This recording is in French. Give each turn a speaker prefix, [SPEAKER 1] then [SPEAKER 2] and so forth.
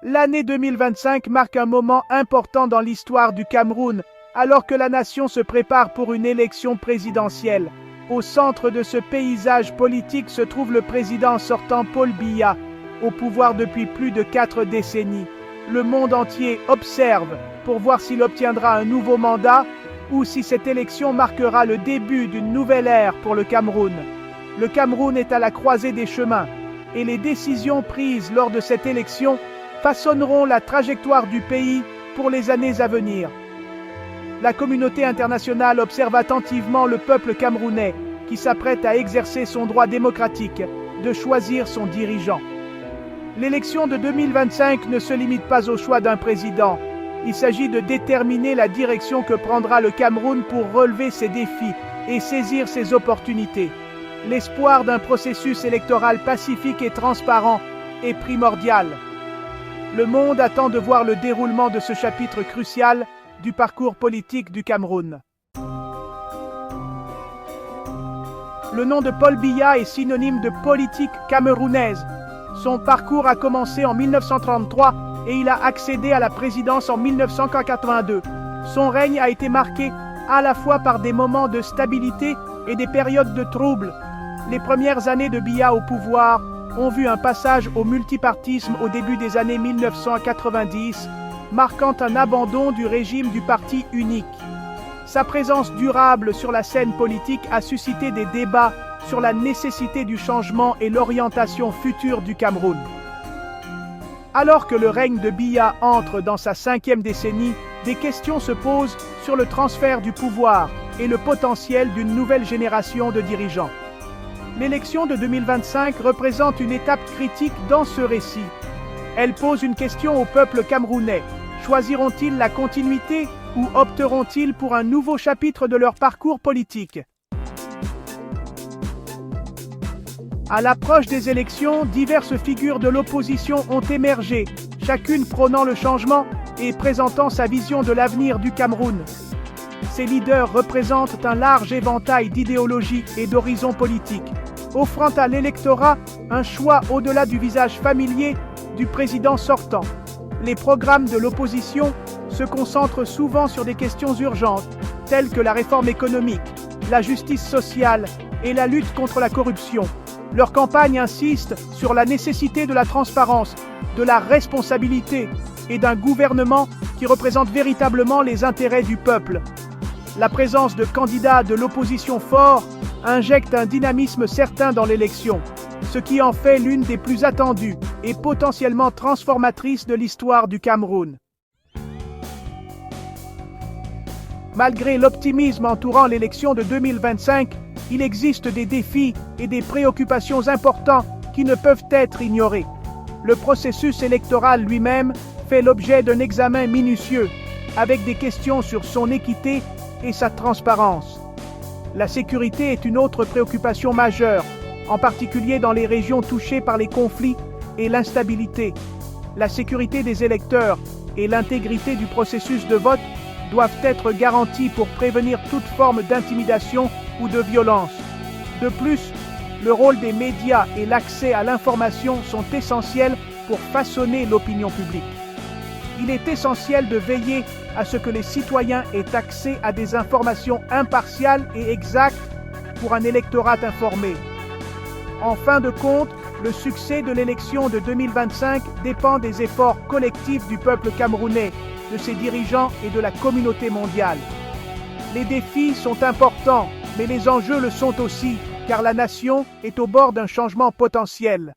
[SPEAKER 1] L'année 2025 marque un moment important dans l'histoire du Cameroun, alors que la nation se prépare pour une élection présidentielle. Au centre de ce paysage politique se trouve le président sortant Paul Biya, au pouvoir depuis plus de 4 décennies. Le monde entier observe pour voir s'il obtiendra un nouveau mandat ou si cette élection marquera le début d'une nouvelle ère pour le Cameroun. Le Cameroun est à la croisée des chemins et les décisions prises lors de cette élection façonneront la trajectoire du pays pour les années à venir. La communauté internationale observe attentivement le peuple camerounais qui s'apprête à exercer son droit démocratique de choisir son dirigeant. L'élection de 2025 ne se limite pas au choix d'un président. Il s'agit de déterminer la direction que prendra le Cameroun pour relever ses défis et saisir ses opportunités. L'espoir d'un processus électoral pacifique et transparent est primordial. Le monde attend de voir le déroulement de ce chapitre crucial du parcours politique du Cameroun. Le nom de Paul Biya est synonyme de politique camerounaise. Son parcours a commencé en 1933 et il a accédé à la présidence en 1982. Son règne a été marqué à la fois par des moments de stabilité et des périodes de troubles. Les premières années de Biya au pouvoir ont vu un passage au multipartisme au début des années 1990, marquant un abandon du régime du parti unique. Sa présence durable sur la scène politique a suscité des débats sur la nécessité du changement et l'orientation future du Cameroun. Alors que le règne de Biya entre dans sa 5e décennie, des questions se posent sur le transfert du pouvoir et le potentiel d'une nouvelle génération de dirigeants. L'élection de 2025 représente une étape critique dans ce récit. Elle pose une question au peuple camerounais. Choisiront-ils la continuité ou opteront-ils pour un nouveau chapitre de leur parcours politique? À l'approche des élections, diverses figures de l'opposition ont émergé, chacune prônant le changement et présentant sa vision de l'avenir du Cameroun. Ces leaders représentent un large éventail d'idéologies et d'horizons politiques, offrant à l'électorat un choix au-delà du visage familier du président sortant. Les programmes de l'opposition se concentrent souvent sur des questions urgentes, telles que la réforme économique, la justice sociale et la lutte contre la corruption. Leur campagne insiste sur la nécessité de la transparence, de la responsabilité et d'un gouvernement qui représente véritablement les intérêts du peuple. La présence de candidats de l'opposition forts injecte un dynamisme certain dans l'élection, ce qui en fait l'une des plus attendues et potentiellement transformatrices de l'histoire du Cameroun. Malgré l'optimisme entourant l'élection de 2025, il existe des défis et des préoccupations importants qui ne peuvent être ignorés. Le processus électoral lui-même fait l'objet d'un examen minutieux, avec des questions sur son équité et sa transparence. La sécurité est une autre préoccupation majeure, en particulier dans les régions touchées par les conflits et l'instabilité. La sécurité des électeurs et l'intégrité du processus de vote doivent être garanties pour prévenir toute forme d'intimidation ou de violence. De plus, le rôle des médias et l'accès à l'information sont essentiels pour façonner l'opinion publique. Il est essentiel de veiller à ce que les citoyens aient accès à des informations impartiales et exactes pour un électorat informé. En fin de compte, le succès de l'élection de 2025 dépend des efforts collectifs du peuple camerounais, de ses dirigeants et de la communauté mondiale. Les défis sont importants, mais les enjeux le sont aussi, car la nation est au bord d'un changement potentiel.